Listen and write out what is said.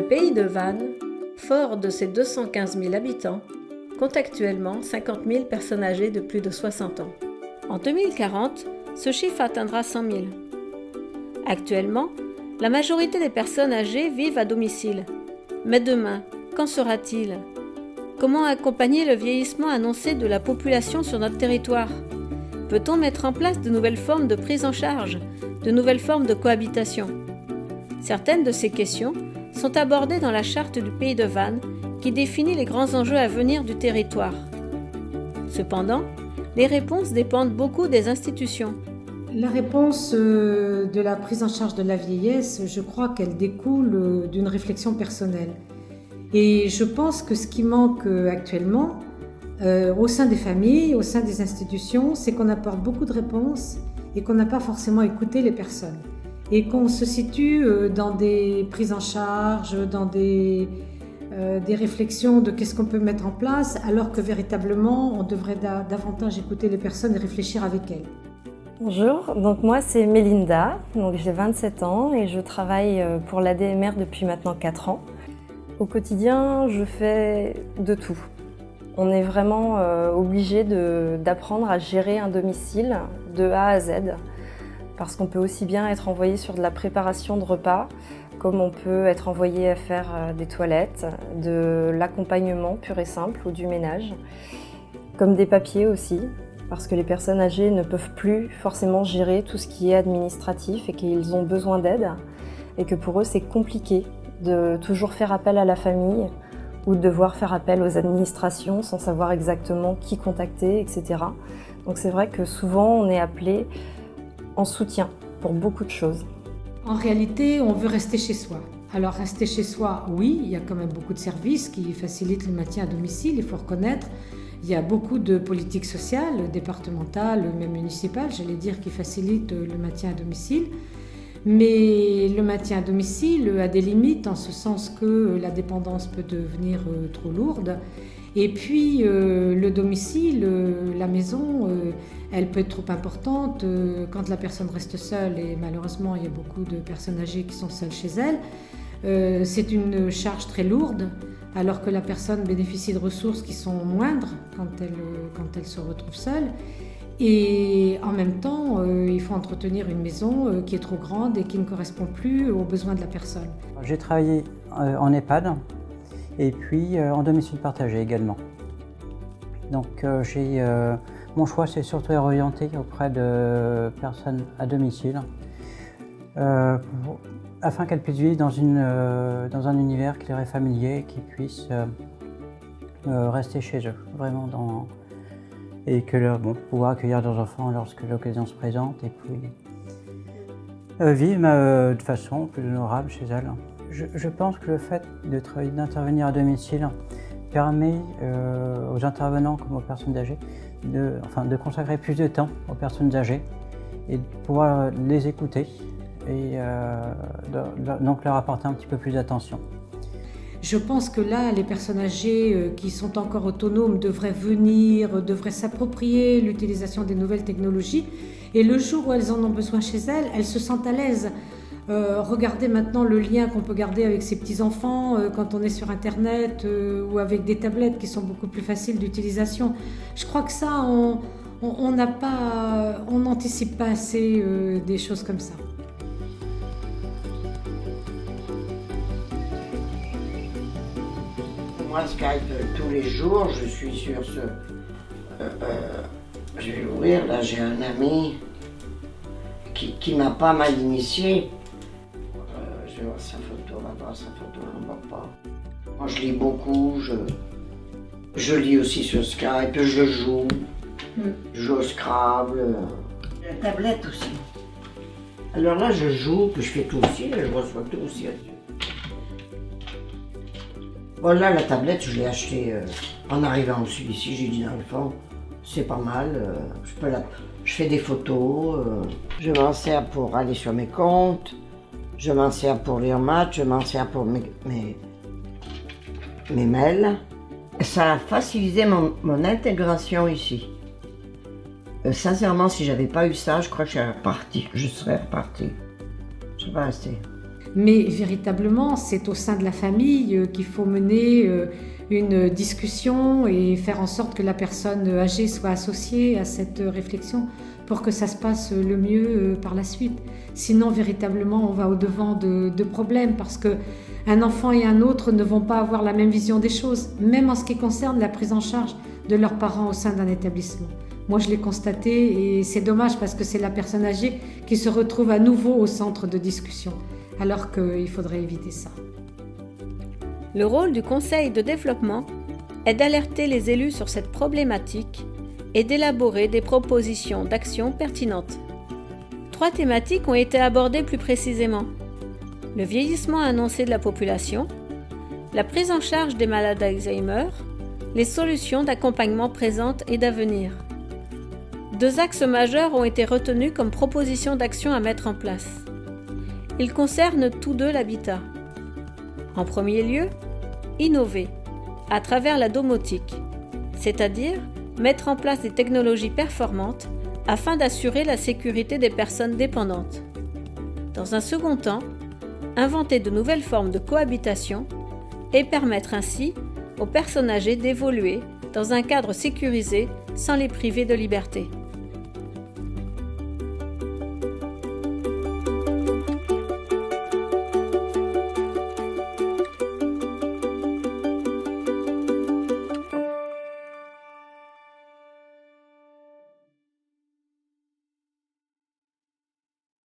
pays de Vannes, fort de ses 215 000 habitants, compte actuellement 50 000 personnes âgées de plus de 60 ans. En 2040, ce chiffre atteindra 100 000. Actuellement, la majorité des personnes âgées vivent à domicile. Mais demain, qu'en sera-t-il ? Comment accompagner le vieillissement annoncé de la population sur notre territoire ? Peut-on mettre en place de nouvelles formes de prise en charge, de nouvelles formes de cohabitation ? Certaines de ces questions sont abordées dans la charte du pays de Vannes qui définit les grands enjeux à venir du territoire. Cependant, les réponses dépendent beaucoup des institutions. La réponse de la prise en charge de la vieillesse, je crois qu'elle découle d'une réflexion personnelle. Et je pense que ce qui manque actuellement, au sein des familles, au sein des institutions, c'est qu'on apporte beaucoup de réponses et qu'on n'a pas forcément écouté les personnes. Et qu'on se situe dans des prises en charge, dans des réflexions de qu'est-ce qu'on peut mettre en place, alors que véritablement, on devrait davantage écouter les personnes et réfléchir avec elles. Bonjour, donc moi c'est Mélinda, donc j'ai 27 ans et je travaille pour l'ADMR depuis maintenant 4 ans. Au quotidien, je fais de tout. On est vraiment obligé d'apprendre à gérer un domicile de A à Z, parce qu'on peut aussi bien être envoyé sur de la préparation de repas, comme on peut être envoyé à faire des toilettes, de l'accompagnement pur et simple ou du ménage, comme des papiers aussi, parce que les personnes âgées ne peuvent plus forcément gérer tout ce qui est administratif et qu'ils ont besoin d'aide, et que pour eux c'est compliqué de toujours faire appel à la famille ou de devoir faire appel aux administrations sans savoir exactement qui contacter, etc. Donc c'est vrai que souvent on est appelé en soutien pour beaucoup de choses. En réalité, on veut rester chez soi. Alors rester chez soi, oui, il y a quand même beaucoup de services qui facilitent le maintien à domicile, il faut reconnaître. Il y a beaucoup de politiques sociales, départementales, même municipales, j'allais dire, qui facilitent le maintien à domicile. Mais le maintien à domicile a des limites en ce sens que la dépendance peut devenir trop lourde. Et puis le domicile, la maison, elle peut être trop importante quand la personne reste seule. Et malheureusement, il y a beaucoup de personnes âgées qui sont seules chez elles. C'est une charge très lourde, alors que la personne bénéficie de ressources qui sont moindres quand elle se retrouve seule. Et en même temps, il faut entretenir une maison qui est trop grande et qui ne correspond plus aux besoins de la personne. J'ai travaillé en EHPAD et puis en domicile partagé également. Donc mon choix s'est surtout orienté auprès de personnes à domicile afin qu'elles puissent vivre dans un univers qui leur est familier et qu'ils puissent rester chez eux, vraiment et que pouvoir accueillir leurs enfants lorsque l'occasion se présente et puis vivre de façon plus honorable chez elles. Je pense que le fait d'intervenir à domicile permet aux intervenants comme aux personnes âgées de consacrer plus de temps aux personnes âgées et de pouvoir les écouter et donc leur apporter un petit peu plus d'attention. Je pense que là, les personnes âgées qui sont encore autonomes devraient devraient s'approprier l'utilisation des nouvelles technologies. Et le jour où elles en ont besoin chez elles, elles se sentent à l'aise. Regardez maintenant le lien qu'on peut garder avec ses petits-enfants quand on est sur Internet ou avec des tablettes qui sont beaucoup plus faciles d'utilisation. Je crois que ça, on n'anticipe pas assez des choses comme ça. Moi, Skype, tous les jours, je suis sur ce... je vais l'ouvrir, là, j'ai un ami qui m'a pas mal initié. Je vais voir sa photo, on va voir sa photo, on va pas. Moi, je lis beaucoup, je lis aussi sur Skype, je joue au Scrabble. La tablette aussi. Alors là, je joue, puis je fais tout aussi, je reçois tout aussi là-dessus. Bon là, la tablette, je l'ai achetée en arrivant aussi ici. J'ai dit dans le fond, c'est pas mal. Je fais des photos. Je m'en sers pour aller sur mes comptes. Je m'en sers pour lire match. Je m'en sers pour mes mails. Ça a facilité mon intégration ici. Sincèrement, si j'avais pas eu ça, je crois que je serais repartie. Je serais pas restée. Mais véritablement, c'est au sein de la famille qu'il faut mener une discussion et faire en sorte que la personne âgée soit associée à cette réflexion pour que ça se passe le mieux par la suite. Sinon, véritablement, on va au-devant de problèmes parce qu'un enfant et un autre ne vont pas avoir la même vision des choses, même en ce qui concerne la prise en charge de leurs parents au sein d'un établissement. Moi, je l'ai constaté et c'est dommage parce que c'est la personne âgée qui se retrouve à nouveau au centre de discussion, alors qu'il faudrait éviter ça. Le rôle du conseil de développement est d'alerter les élus sur cette problématique et d'élaborer des propositions d'action pertinentes. 3 thématiques ont été abordées plus précisément. Le vieillissement annoncé de la population, la prise en charge des malades d'Alzheimer, les solutions d'accompagnement présentes et d'avenir. 2 axes majeurs ont été retenus comme propositions d'action à mettre en place. Ils concernent tous 2 l'habitat. En premier lieu, innover à travers la domotique, c'est-à-dire mettre en place des technologies performantes afin d'assurer la sécurité des personnes dépendantes. Dans un second temps, inventer de nouvelles formes de cohabitation et permettre ainsi aux personnes âgées d'évoluer dans un cadre sécurisé sans les priver de liberté.